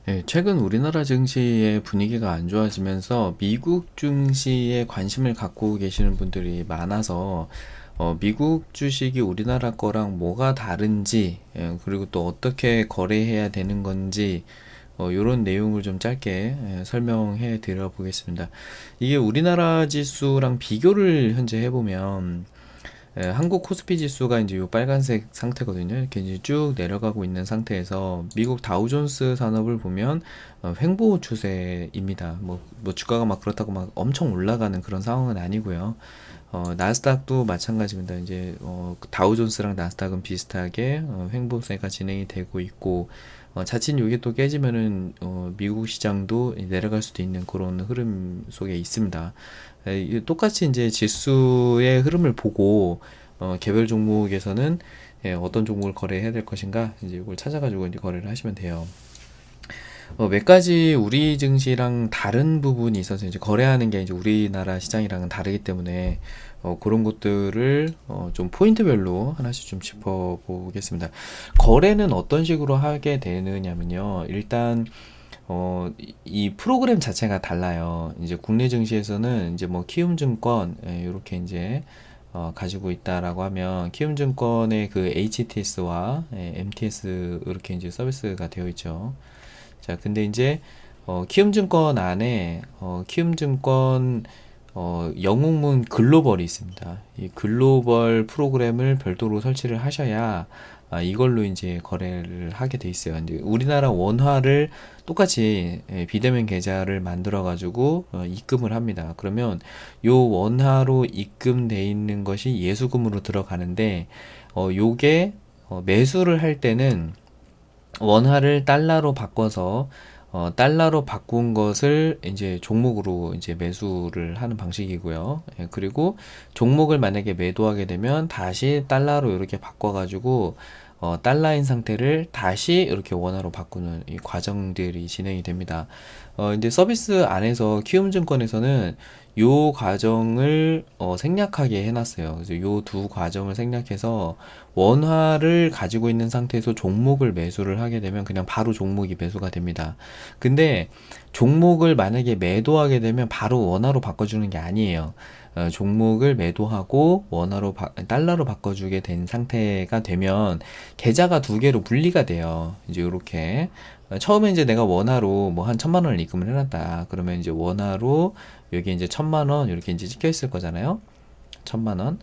예, 최근 우리나라 증시의 분위기가 안 좋아지면서 미국 증시에 관심을 갖고 계시는 분들이 많아서 미국 주식이 우리나라 거랑 뭐가 다른지, 그리고 또 어떻게 거래해야 되는 건지, 이런 내용을 좀 짧게 설명해 드려 보겠습니다. 이게 우리나라 지수랑 비교를 현재 해보면 한국 코스피 지수가 이제 요 빨간색 상태거든요. 이렇게 이제 쭉 내려가고 있는 상태에서 미국 다우존스 산업을 보면 횡보 추세입니다. 뭐 주가가 막 그렇다고 막 엄청 올라가는 그런 상황은 아니고요. 나스닥도 마찬가지입니다. 이제 다우존스랑 나스닥은 비슷하게 횡보세가 진행이 되고 있고, 자칫 이게 또 깨지면은 미국 시장도 내려갈 수도 있는 그런 흐름 속에 있습니다. 똑같이 이제 지수의 흐름을 보고 개별 종목에서는 어떤 종목을 거래해야 될 것인가, 이제 이걸 찾아가지고 이제 거래를 하시면 돼요. 몇 가지 우리 증시랑 다른 부분이 있어서 이제 거래하는 게 이제 우리나라 시장이랑은 다르기 때문에 그런 것들을 좀 포인트별로 하나씩 좀 짚어보겠습니다. 거래는 어떤 식으로 하게 되느냐면요. 일단 이 프로그램 자체가 달라요. 이제 국내 증시에서는 이제 뭐 키움증권 이렇게 이제 가지고 있다라고 하면 키움증권의 그 HTS와 MTS 이렇게 이제 서비스가 되어 있죠. 자, 근데 이제 키움증권 안에 키움증권 영웅문 글로벌이 있습니다. 이 글로벌 프로그램을 별도로 설치를 하셔야 이걸로 이제 거래를 하게 돼 있어요. 이제 우리나라 원화를 똑같이 비대면 계좌를 만들어 가지고 입금을 합니다. 그러면 요 원화로 입금돼 있는 것이 예수금으로 들어가는데 요게 매수를 할 때는 원화를 달러로 바꿔서 달러로 바꾼 것을 이제 종목으로 이제 매수를 하는 방식이고요. 그리고 종목을 만약에 매도하게 되면 다시 달러로 이렇게 바꿔가지고 달러인 상태를 다시 이렇게 원화로 바꾸는 이 과정들이 진행이 됩니다. 이제 서비스 안에서 키움증권에서는 요 과정을 생략하게 해놨어요. 그래서 요 두 과정을 생략해서 원화를 가지고 있는 상태에서 종목을 매수를 하게 되면 그냥 바로 종목이 매수가 됩니다. 근데 종목을 만약에 매도하게 되면 바로 원화로 바꿔주는 게 아니에요. 종목을 매도하고 달러로 바꿔주게 된 상태가 되면 계좌가 두 개로 분리가 돼요. 이제 이렇게 처음에 이제 내가 원화로 뭐 한 1,000만 원을 입금을 해놨다. 그러면 이제 원화로 여기 이제 1,000만 원 이렇게 이제 찍혀 있을 거잖아요. 1,000만 원.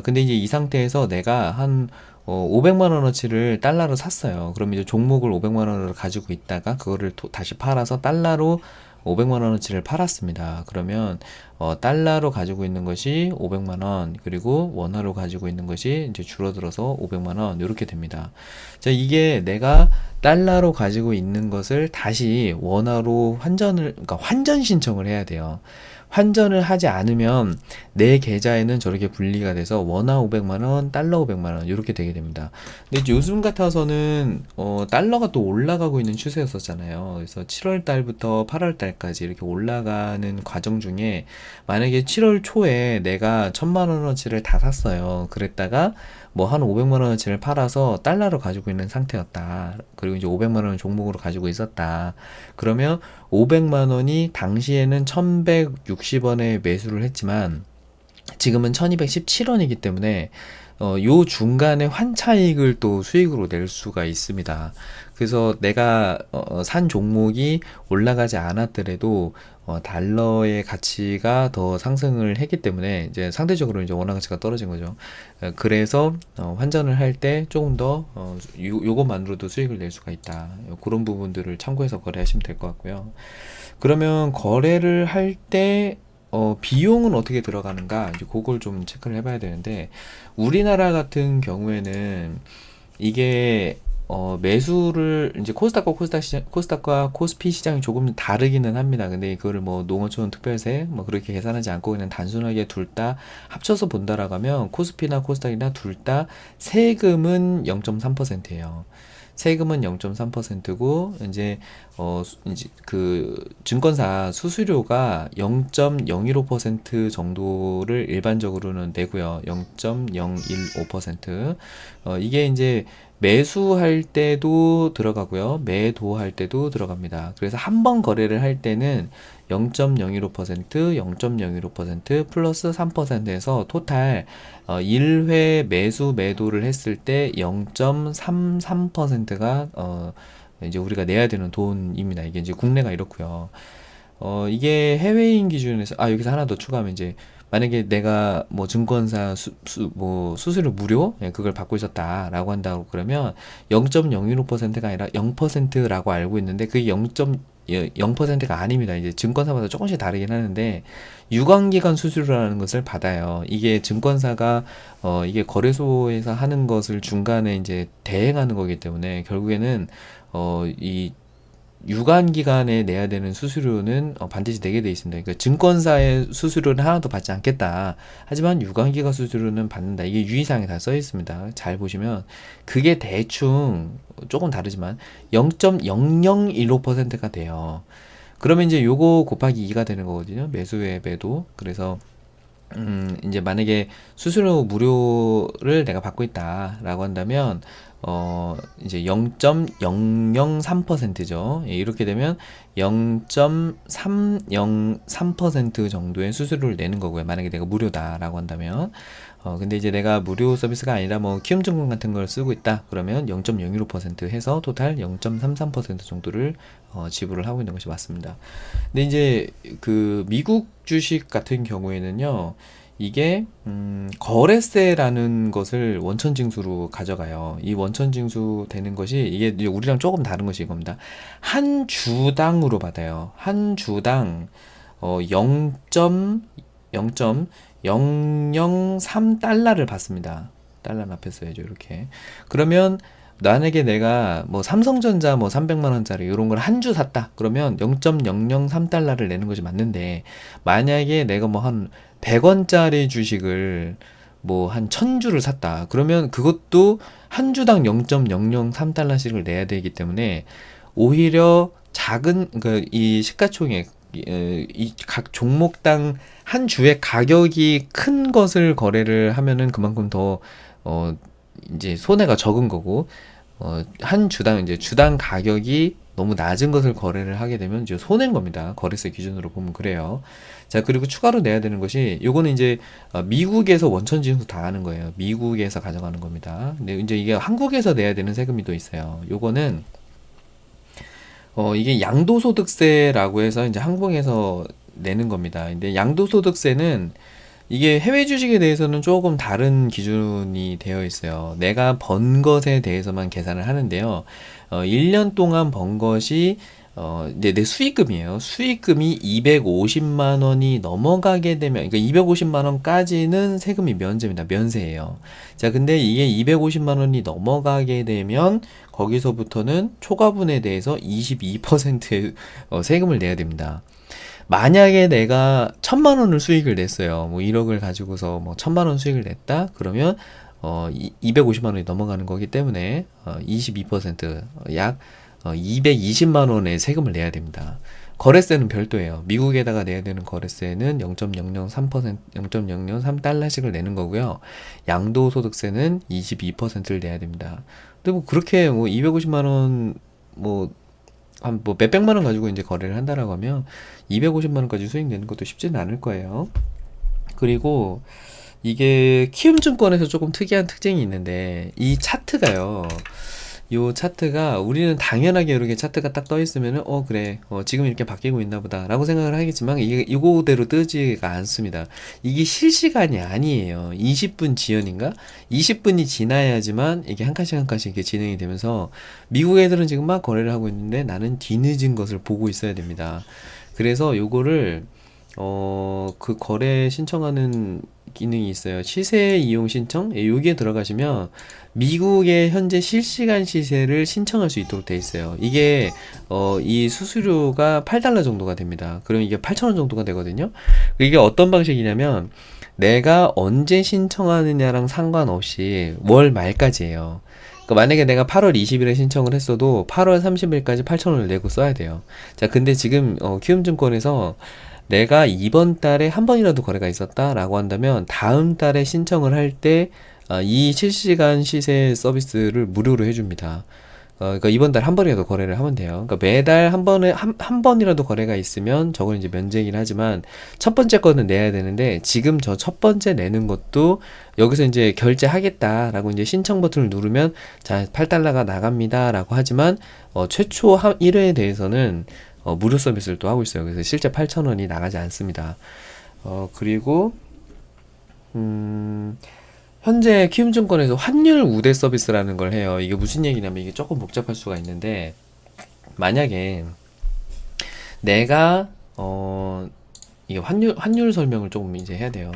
근데 이제 이 상태에서 내가 한 500만 원어치를 달러로 샀어요. 그럼 이제 종목을 500만 원으로 가지고 있다가 그거를 다시 팔아서 달러로 500만 원어치를 팔았습니다. 그러면 달러로 가지고 있는 것이 500만 원, 그리고 원화로 가지고 있는 것이 이제 줄어들어서 500만 원 이렇게 됩니다. 자, 이게 내가 달러로 가지고 있는 것을 다시 원화로 그러니까 환전 신청을 해야 돼요. 환전을 하지 않으면 내 계좌에는 저렇게 분리가 돼서 원화 500만 원, 달러 500만 원 이렇게 되게 됩니다. 근데 요즘 같아서는 달러가 또 올라가고 있는 추세였었잖아요. 그래서 7월 달부터 8월 달까지 이렇게 올라가는 과정 중에 만약에 7월 초에 내가 1,000만 원어치를 다 샀어요. 그랬다가 뭐 한 500만 원어치를 팔아서 달러로 가지고 있는 상태였다. 그리고 이제 500만 원 종목으로 가지고 있었다. 그러면 500만 원이 당시에는 1,160원에 매수를 했지만 지금은 1,217원이기 때문에 요 중간에 환차익을 또 수익으로 낼 수가 있습니다. 그래서 내가 산 종목이 올라가지 않았더라도 달러의 가치가 더 상승을 했기 때문에 이제 상대적으로 이제 원화 가치가 떨어진 거죠. 그래서 환전을 할 때 조금 더 요것만으로도 수익을 낼 수가 있다. 그런 부분들을 참고해서 거래하시면 될 것 같고요. 그러면 거래를 할 때 비용은 어떻게 들어가는가 이제 그걸 좀 체크를 해봐야 되는데, 우리나라 같은 경우에는 이게 매수를 이제 코스닥과 코스피 시장이 조금 다르기는 합니다. 근데 그거를 뭐 농어촌 특별세 뭐 그렇게 계산하지 않고 그냥 단순하게 둘 다 합쳐서 본다라고 하면 코스피나 코스닥이나 둘 다 세금은 0.3%예요. 세금은 0.3%고 이제 그 증권사 수수료가 0.015% 정도를 일반적으로는 내고요. 0.015%. 이게 이제 매수할 때도 들어가고요. 매도할 때도 들어갑니다. 그래서 한 번 거래를 할 때는 0.015%, 0.015% 플러스 3%에서 토탈 1회 매수 매도를 했을 때 0.33%가 이제 우리가 내야 되는 돈입니다. 이게 이제 국내가 이렇고요. 이게 해외인 기준에서, 여기서 하나 더 추가하면 이제, 만약에 내가 뭐 증권사 뭐 수수료 무료? 예, 그걸 받고 있었다라고 한다고 그러면 0.015%가 아니라 0%라고 알고 있는데 그게 0.0%가 아닙니다. 이제 증권사마다 조금씩 다르긴 하는데 유관기관 수수료라는 것을 받아요. 이게 증권사가 이게 거래소에서 하는 것을 중간에 이제 대행하는 거기 때문에 결국에는 이 유관기관에 내야 되는 수수료는 반드시 내게 돼 있습니다. 그러니까 증권사의 수수료는 하나도 받지 않겠다. 하지만 유관기관 수수료는 받는다. 이게 유의사항에 다 써 있습니다. 잘 보시면 그게 대충 조금 다르지만 0.0015%가 돼요. 그러면 이제 요거 곱하기 2가 되는 거거든요. 매수의 매도. 그래서 이제 만약에 수수료 무료를 내가 받고 있다라고 한다면 이제 0.003%죠. 예, 이렇게 되면 0.303% 정도의 수수료를 내는 거고요. 만약에 내가 무료다라고 한다면. 근데 이제 내가 무료 서비스가 아니라 뭐 키움증권 같은 걸 쓰고 있다. 그러면 0.015% 해서 토탈 0.33% 정도를 지불을 하고 있는 것이 맞습니다. 근데 이제 그 미국 주식 같은 경우에는요. 이게 거래세라는 것을 원천징수로 가져가요. 이 원천징수 되는 것이 이게 이제 우리랑 조금 다른 것이 이겁니다. 한 주당으로 받아요. 한 주당 0.003달러를 받습니다. 달러 앞에 써야죠. 이렇게. 그러면 만약에 내가 뭐 삼성전자 뭐 300만 원짜리 이런 걸 한 주 샀다. 그러면 0.003달러를 내는 것이 맞는데 만약에 내가 뭐 한 100원짜리 주식을 뭐 한 1000주를 샀다. 그러면 그것도 한 주당 0.003달러씩을 내야 되기 때문에 오히려 작은 이 시가총액 이 각 종목당 한 주의 가격이 큰 것을 거래를 하면은 그만큼 더 이제 손해가 적은 거고 한 주당 이제 주당 가격이 너무 낮은 것을 거래를 하게 되면 이제 손해인 겁니다. 거래세 기준으로 보면 그래요. 자, 그리고 추가로 내야 되는 것이 요거는 이제 미국에서 원천징수 다 하는 거예요. 미국에서 가져가는 겁니다. 근데 이제 이게 한국에서 내야 되는 세금이 또 있어요. 요거는 이게 양도소득세라고 해서 이제 한국에서 내는 겁니다. 근데 양도소득세는 이게 해외 주식에 대해서는 조금 다른 기준이 되어 있어요. 내가 번 것에 대해서만 계산을 하는데요. 1년 동안 번 것이 내 수익금이에요. 수익금이 250만 원이 넘어가게 되면, 그러니까 250만 원까지는 세금이 면제입니다. 면세예요. 자, 근데 이게 250만 원이 넘어가게 되면 거기서부터는 초과분에 대해서 22%의 세금을 내야 됩니다. 만약에 내가 1000만 원을 수익을 냈어요. 뭐 1억을 가지고서 뭐 1000만 원 수익을 냈다? 그러면 250만 원이 넘어가는 거기 때문에 22%약 220만 원의 세금을 내야 됩니다. 거래세는 별도예요. 미국에다가 내야 되는 거래세는 0.003%, 0.003달러씩을 내는 거고요. 양도소득세는 22%를 내야 됩니다. 근데 뭐 그렇게 뭐 250만 원 뭐 한 뭐 몇백만 원 가지고 이제 거래를 한다라고 하면 250만 원까지 수익 내는 것도 쉽지는 않을 거예요. 그리고 이게 키움증권에서 조금 특이한 특징이 있는데 이 차트가요. 요 차트가 우리는 당연하게 이렇게 차트가 딱 떠 있으면은 그래 지금 이렇게 바뀌고 있나 보다 라고 생각을 하겠지만 이게 이거대로 뜨지가 않습니다. 이게 실시간이 아니에요. 20분 지연인가 20분이 지나야지만 이게 한 칸씩 한 칸씩 이렇게 진행이 되면서 미국 애들은 지금 막 거래를 하고 있는데 나는 뒤늦은 것을 보고 있어야 됩니다. 그래서 요거를 그 거래 신청하는 기능이 있어요. 시세 이용 신청? 예, 여기에 들어가시면 미국의 현재 실시간 시세를 신청할 수 있도록 돼 있어요. 이게 이 수수료가 8달러 정도가 됩니다. 그럼 이게 8,000원 정도가 되거든요. 이게 어떤 방식이냐면 내가 언제 신청하느냐랑 상관없이 월 말까지예요. 그러니까 만약에 내가 8월 20일에 신청을 했어도 8월 30일까지 8,000원을 내고 써야 돼요. 자, 근데 지금 키움증권에서 내가 이번 달에 한 번이라도 거래가 있었다라고 한다면 다음 달에 신청을 할 때 이 실시간 시세 서비스를 무료로 해줍니다. 그러니까 이번 달 한 번이라도 거래를 하면 돼요. 그러니까 매달 한 번이라도 거래가 있으면 저건 이제 면제긴 하지만 첫 번째 거는 내야 되는데 지금 저 첫 번째 내는 것도 여기서 이제 결제하겠다라고 이제 신청 버튼을 누르면 자, 8달러가 나갑니다라고 하지만 최초 1회에 대해서는 무료 서비스를 또 하고 있어요. 그래서 실제 8,000원이 나가지 않습니다. 그리고 현재 키움증권에서 환율 우대 서비스라는 걸 해요. 이게 무슨 얘기냐면 이게 조금 복잡할 수가 있는데 만약에 내가 이게 환율 설명을 조금 이제 해야 돼요.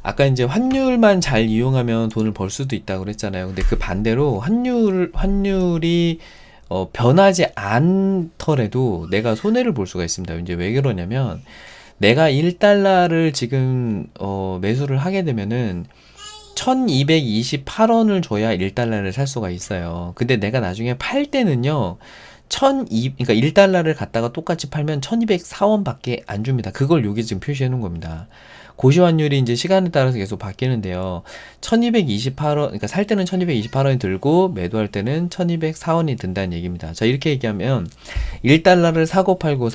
아까 이제 환율만 잘 이용하면 돈을 벌 수도 있다고 그랬잖아요. 근데 그 반대로 환율이 변하지 않더라도 내가 손해를 볼 수가 있습니다. 이제 왜 그러냐면 내가 1달러를 지금 매수를 하게 되면은 1228원을 줘야 1달러를 살 수가 있어요. 근데 내가 나중에 팔 때는요. 그러니까 1달러를 갖다가 똑같이 팔면 1204원 밖에 안 줍니다. 그걸 여기 지금 표시해 놓은 겁니다. 고시환율이 이제 시간에 따라서 계속 바뀌는데요. 1228원, 그러니까 살 때는 1228원이 들고 매도할 때는 1204원이 든다는 얘기입니다. 자, 이렇게 얘기하면 1달러를 사고 팔고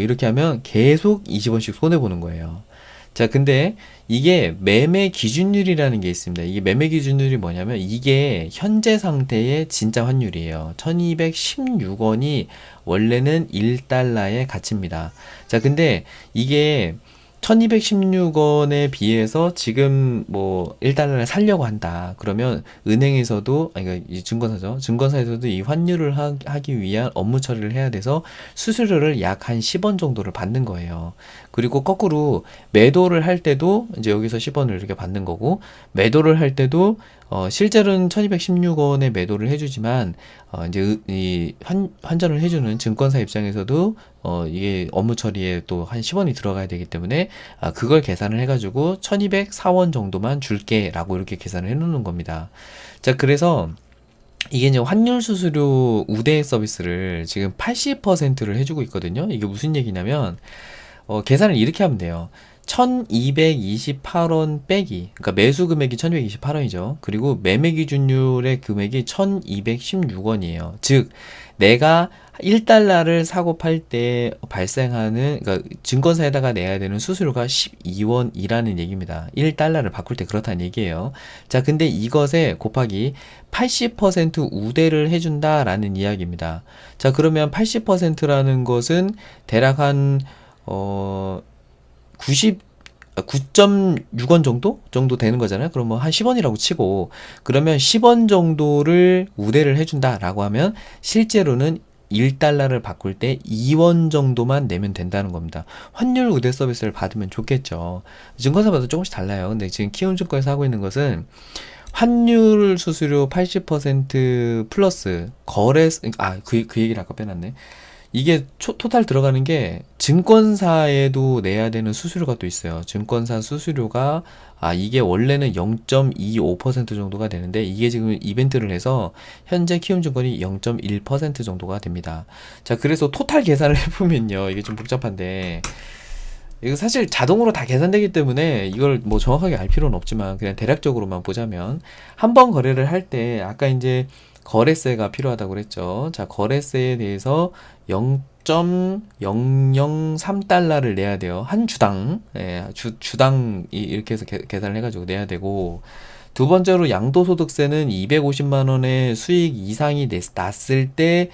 이렇게 하면 계속 20원씩 손해보는 거예요. 자, 근데 이게 매매 기준율이라는 게 있습니다. 이게 매매 기준율이 뭐냐면 이게 현재 상태의 진짜 환율이에요. 1216원이 원래는 1달러의 가치입니다. 자, 근데 이게 1216원에 비해서 지금 뭐 1달러를 살려고 한다. 그러면 은행에서도, 아니, 그러니까 이 증권사죠. 증권사에서도 이 환율을 하기 위한 업무 처리를 해야 돼서 수수료를 약 한 10원 정도를 받는 거예요. 그리고 거꾸로 매도를 할 때도 이제 여기서 10원을 이렇게 받는 거고, 매도를 할 때도 실제로는 1216원에 매도를 해주지만, 이제 이 환전을 해주는 증권사 입장에서도 이게 업무 처리에 또 한 10원이 들어가야 되기 때문에 그걸 계산을 해가지고 1204원 정도만 줄게 라고 이렇게 계산을 해놓는 겁니다. 자, 그래서 이게 이제 환율 수수료 우대 서비스를 지금 80%를 해주고 있거든요. 이게 무슨 얘기냐면 계산을 이렇게 하면 돼요. 1228원 빼기, 그러니까 매수 금액이 1228원이죠. 그리고 매매 기준율의 금액이 1216원이에요. 즉, 내가 1달러를 사고 팔 때 발생하는, 그러니까 증권사에다가 내야 되는 수수료가 12원이라는 얘기입니다. 1달러를 바꿀 때 그렇다는 얘기예요. 자, 근데 이것에 곱하기 80% 우대를 해준다라는 이야기입니다. 자, 그러면 80%라는 것은 대략 한 9.6원 정도 되는 거잖아요. 그럼 뭐 한 10원이라고 치고, 그러면 10원 정도를 우대를 해준다라고 하면 실제로는 1달러를 바꿀 때 2원 정도만 내면 된다는 겁니다. 환율 우대 서비스를 받으면 좋겠죠. 증권사마다 조금씩 달라요. 근데 지금 키움증권에서 하고 있는 것은 환율 수수료 80% 플러스 그 얘기를 아까 빼놨네. 이게 토탈 들어가는 게 증권사에도 내야 되는 수수료가 또 있어요. 증권사 수수료가 이게 원래는 0.25% 정도가 되는데 이게 지금 이벤트를 해서 현재 키움증권이 0.1% 정도가 됩니다. 자, 그래서 토탈 계산을 해보면요. 이게 좀 복잡한데 이거 사실 자동으로 다 계산되기 때문에 이걸 뭐 정확하게 알 필요는 없지만 그냥 대략적으로만 보자면 한 번 거래를 할 때 아까 이제 거래세가 필요하다고 그랬죠. 자, 거래세에 대해서 0.003달러를 내야 돼요. 한 주당. 주당 이렇게 해서 계산을 해가지고 내야 되고, 두 번째로 양도소득세는 250만 원의 수익 이상이 났을 때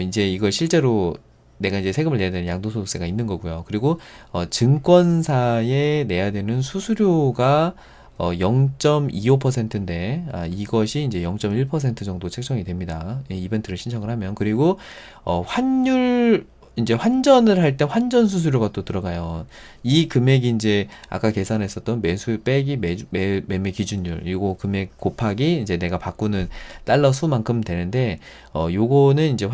이제 이걸 실제로 내가 이제 세금을 내야 되는 양도소득세가 있는 거고요. 그리고 증권사에 내야 되는 수수료가 0.25%인데 이것이 이제 0.1% 정도 책정이 됩니다. 이벤트를 신청을 하면. 그리고 환율 이제 환전을 할 때 환전 수수료가 또 들어가요. 이 금액이 이제 아까 계산했었던 매수 빼기 매매 기준율 이거 금액 곱하기 이제 내가 바꾸는 달러 수만큼 되는데 요거는 이제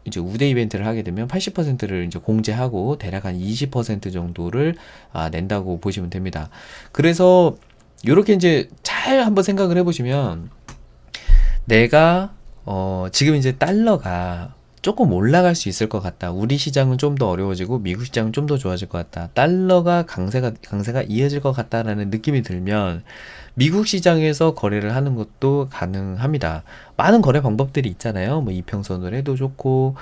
이제 우대 이벤트를 하게 되면 80%를 이제 공제하고 대략 한 20% 정도를 낸다고 보시면 됩니다. 그래서 이렇게 이제 잘 한번 생각을 해보시면 내가 지금 이제 달러가 조금 올라갈 수 있을 것 같다. 우리 시장은 좀 더 어려워지고 미국 시장은 좀 더 좋아질 것 같다. 달러가 강세가 이어질 것 같다라는 느낌이 들면 미국 시장에서 거래를 하는 것도 가능합니다. 많은 거래 방법들이 있잖아요. 뭐 이평선으로 해도 좋고,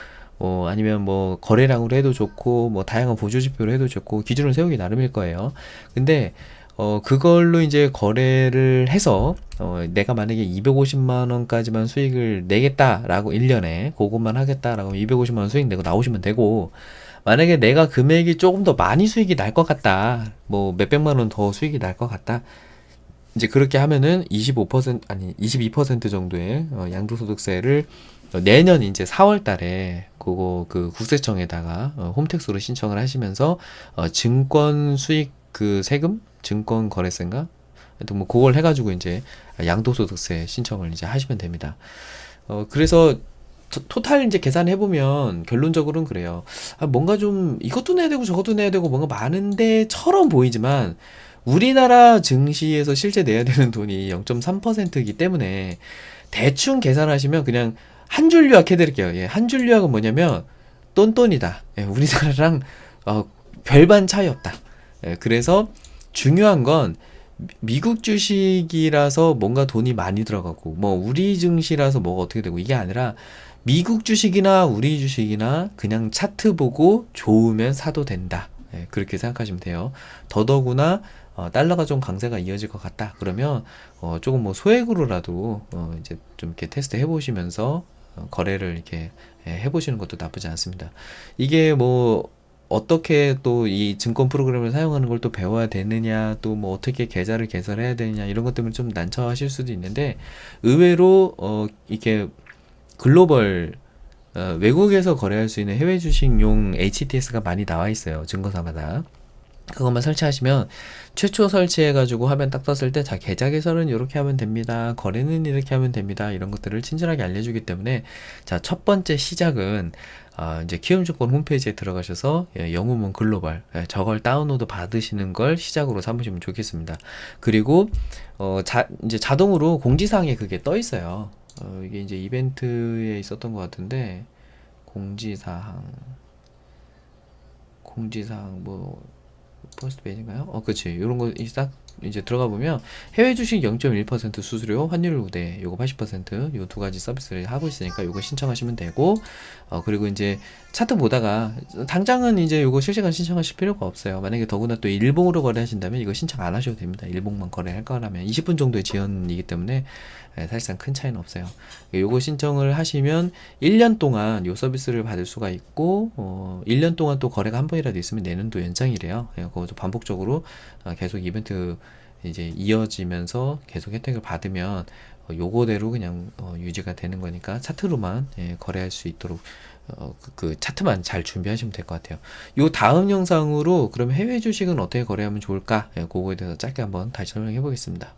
아니면 뭐 거래량으로 해도 좋고, 뭐 다양한 보조 지표로 해도 좋고, 기준을 세우기 나름일 거예요. 근데 그걸로 이제 거래를 해서, 내가 만약에 250만 원까지만 수익을 내겠다라고 1년에 그것만 하겠다라고 250만 원 수익 내고 나오시면 되고, 만약에 내가 금액이 조금 더 많이 수익이 날 것 같다. 뭐 몇백만 원 더 수익이 날 것 같다. 이제 그렇게 하면은 25% 아니 22% 정도의 양도소득세를 내년 이제 4월 달에 그거 그 국세청에다가 홈택스로 신청을 하시면서 증권 수익 그 세금 증권 거래세인가 하여튼 뭐 그걸 해가지고 이제 양도소득세 신청을 이제 하시면 됩니다. 그래서 토탈 이제 계산해 보면 결론적으로는 그래요. 뭔가 좀 이것도 내야 되고 저것도 내야 되고 뭔가 많은데처럼 보이지만 우리나라 증시에서 실제 내야 되는 돈이 0.3%이기 때문에 대충 계산하시면 그냥 한 줄 요약 해드릴게요. 예, 한 줄 요약은 뭐냐면 똔똔이다. 예, 우리나라랑 별반 차이 없다. 예, 그래서 중요한 건 미국 주식이라서 뭔가 돈이 많이 들어가고 뭐 우리 증시라서 뭐가 어떻게 되고 이게 아니라 미국 주식이나 우리 주식이나 그냥 차트 보고 좋으면 사도 된다. 예, 그렇게 생각하시면 돼요. 더더구나 달러가 좀 강세가 이어질 것 같다. 그러면 조금 뭐 소액으로라도 이제 좀 이렇게 테스트 해보시면서 거래를 이렇게 해보시는 것도 나쁘지 않습니다. 이게 뭐 어떻게 또 이 증권 프로그램을 사용하는 걸 또 배워야 되느냐, 또 뭐 어떻게 계좌를 개설해야 되느냐 이런 것 때문에 좀 난처하실 수도 있는데 의외로 이게 글로벌 외국에서 거래할 수 있는 해외 주식용 HTS가 많이 나와 있어요. 증권사마다. 그것만 설치하시면 최초 설치해가지고 화면 딱 떴을 때 자 계좌 개설은 이렇게 하면 됩니다. 거래는 이렇게 하면 됩니다. 이런 것들을 친절하게 알려주기 때문에 자 첫 번째 시작은 이제 키움증권 홈페이지에 들어가셔서 영웅문 글로벌 저걸 다운로드 받으시는 걸 시작으로 삼으시면 좋겠습니다. 그리고 이제 자동으로 공지사항에 그게 떠 있어요. 이게 이제 이벤트에 있었던 것 같은데 공지사항 뭐 퍼스트 페이지인가요? 그치. 이런 거 딱 이제 들어가 보면 해외 주식 0.1% 수수료, 환율 우대, 요거 80%, 요 두 가지 서비스를 하고 있으니까 요거 신청하시면 되고, 그리고 이제 차트 보다가 당장은 이제 요거 실시간 신청하실 필요가 없어요. 만약에 더구나 또 일봉으로 거래하신다면 이거 신청 안 하셔도 됩니다. 일봉만 거래할 거라면 20분 정도의 지연이기 때문에 사실상 큰 차이는 없어요. 요거 신청을 하시면 1년 동안 요 서비스를 받을 수가 있고 1년 동안 또 거래가 한 번이라도 있으면 내년도 연장이래요. 그것도 반복적으로 계속 이벤트 이제 이어지면서 계속 혜택을 받으면 요거대로 그냥 유지가 되는 거니까 차트로만 거래할 수 있도록 그 차트만 잘 준비하시면 될 것 같아요. 요 다음 영상으로 그럼 해외 주식은 어떻게 거래하면 좋을까? 그거에 대해서 짧게 한번 다시 설명해 보겠습니다.